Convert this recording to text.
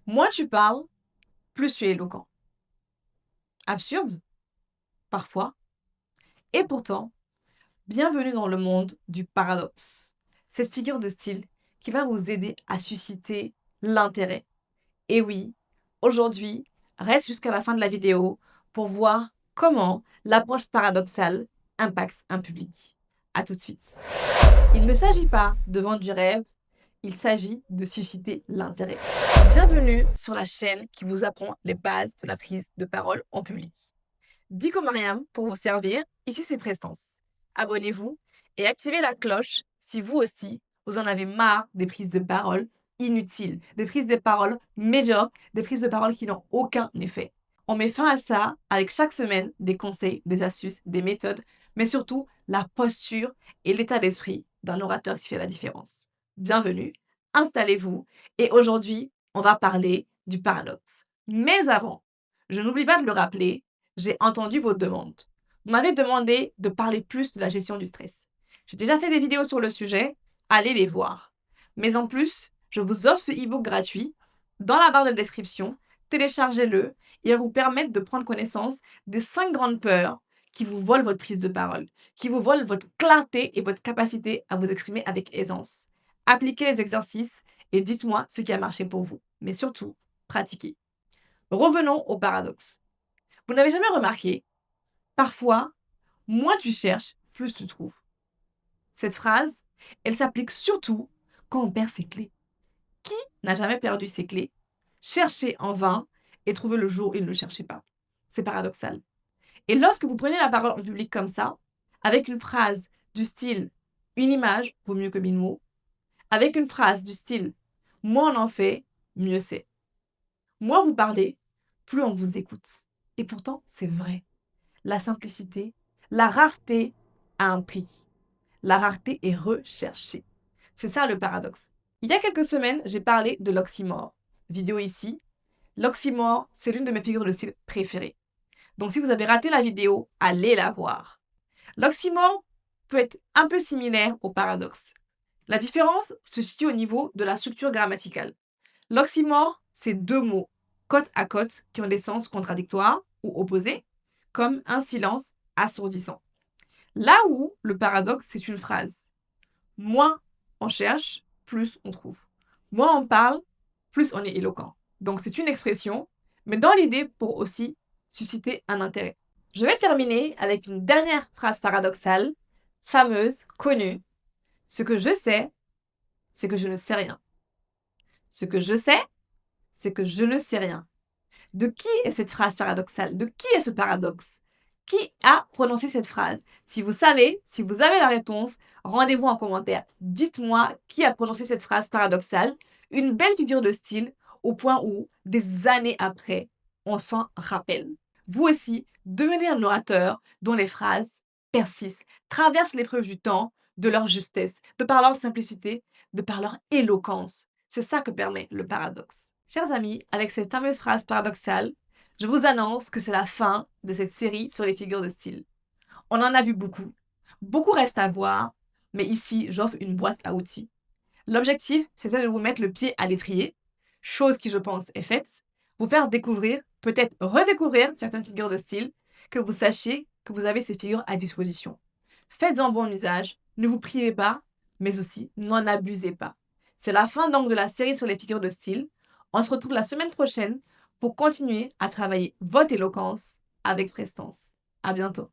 Moins tu parles, plus tu es éloquent. Absurde? Parfois. Et pourtant, bienvenue dans le monde du paradoxe. Cette figure de style qui va vous aider à susciter l'intérêt. Et oui, aujourd'hui, reste jusqu'à la fin de la vidéo pour voir comment l'approche paradoxale impacte un public. À tout de suite. Il ne s'agit pas de vendre du rêve, il s'agit de susciter l'intérêt. Bienvenue sur la chaîne qui vous apprend les bases de la prise de parole en public. Dico Mariam pour vous servir, ici c'est Prestance. Abonnez-vous et activez la cloche si vous aussi, vous en avez marre des prises de parole inutiles, des prises de parole médiocres, des prises de parole qui n'ont aucun effet. On met fin à ça avec chaque semaine des conseils, des astuces, des méthodes, mais surtout la posture et l'état d'esprit d'un orateur qui fait la différence. Bienvenue, installez-vous et aujourd'hui, on va parler du paradoxe. Mais avant, je n'oublie pas de le rappeler, j'ai entendu vos demandes. Vous m'avez demandé de parler plus de la gestion du stress. J'ai déjà fait des vidéos sur le sujet, allez les voir. Mais en plus, je vous offre ce e-book gratuit dans la barre de description. Téléchargez-le, il va vous permettre de prendre connaissance des 5 grandes peurs qui vous volent votre prise de parole, qui vous volent votre clarté et votre capacité à vous exprimer avec aisance. Appliquez les exercices et dites-moi ce qui a marché pour vous. Mais surtout, pratiquez. Revenons au paradoxe. Vous n'avez jamais remarqué, parfois, moins tu cherches, plus tu trouves. Cette phrase, elle s'applique surtout quand on perd ses clés. Qui n'a jamais perdu ses clés? Chercher en vain et trouver le jour où il ne le cherchait pas. C'est paradoxal. Et lorsque vous prenez la parole en public comme ça, avec une phrase du style « une image vaut mieux que 1000 mots », avec une phrase du style « moins on en fait, mieux c'est ». Moins vous parlez, plus on vous écoute. Et pourtant, c'est vrai. La simplicité, la rareté a un prix. La rareté est recherchée. C'est ça le paradoxe. Il y a quelques semaines, j'ai parlé de l'oxymore. Vidéo ici. L'oxymore, c'est l'une de mes figures de style préférées. Donc si vous avez raté la vidéo, allez la voir. L'oxymore peut être un peu similaire au paradoxe. La différence se situe au niveau de la structure grammaticale. L'oxymore, c'est deux mots côte à côte qui ont des sens contradictoires ou opposés, comme un silence assourdissant. Là où le paradoxe, c'est une phrase. Moins on cherche, plus on trouve. Moins on parle, plus on est éloquent. Donc c'est une expression, mais dans l'idée pour aussi susciter un intérêt. Je vais terminer avec une dernière phrase paradoxale, fameuse, connue. Ce que je sais, c'est que je ne sais rien. Ce que je sais, c'est que je ne sais rien. De qui est cette phrase paradoxale? De qui est ce paradoxe? Qui a prononcé cette phrase? Si vous savez, si vous avez la réponse, rendez-vous en commentaire. Dites-moi qui a prononcé cette phrase paradoxale. Une belle figure de style au point où, des années après, on s'en rappelle. Vous aussi, devenez un orateur dont les phrases persistent, traversent l'épreuve du temps, de leur justesse, de par leur simplicité, de par leur éloquence. C'est ça que permet le paradoxe. Chers amis, avec cette fameuse phrase paradoxale, je vous annonce que c'est la fin de cette série sur les figures de style. On en a vu beaucoup. Beaucoup reste à voir, mais ici, j'offre une boîte à outils. L'objectif, c'était de vous mettre le pied à l'étrier, chose qui, je pense, est faite, vous faire découvrir, peut-être redécouvrir certaines figures de style, que vous sachiez que vous avez ces figures à disposition. Faites-en bon usage, ne vous privez pas, mais aussi n'en abusez pas. C'est la fin donc de la série sur les figures de style. On se retrouve la semaine prochaine pour continuer à travailler votre éloquence avec prestance. À bientôt.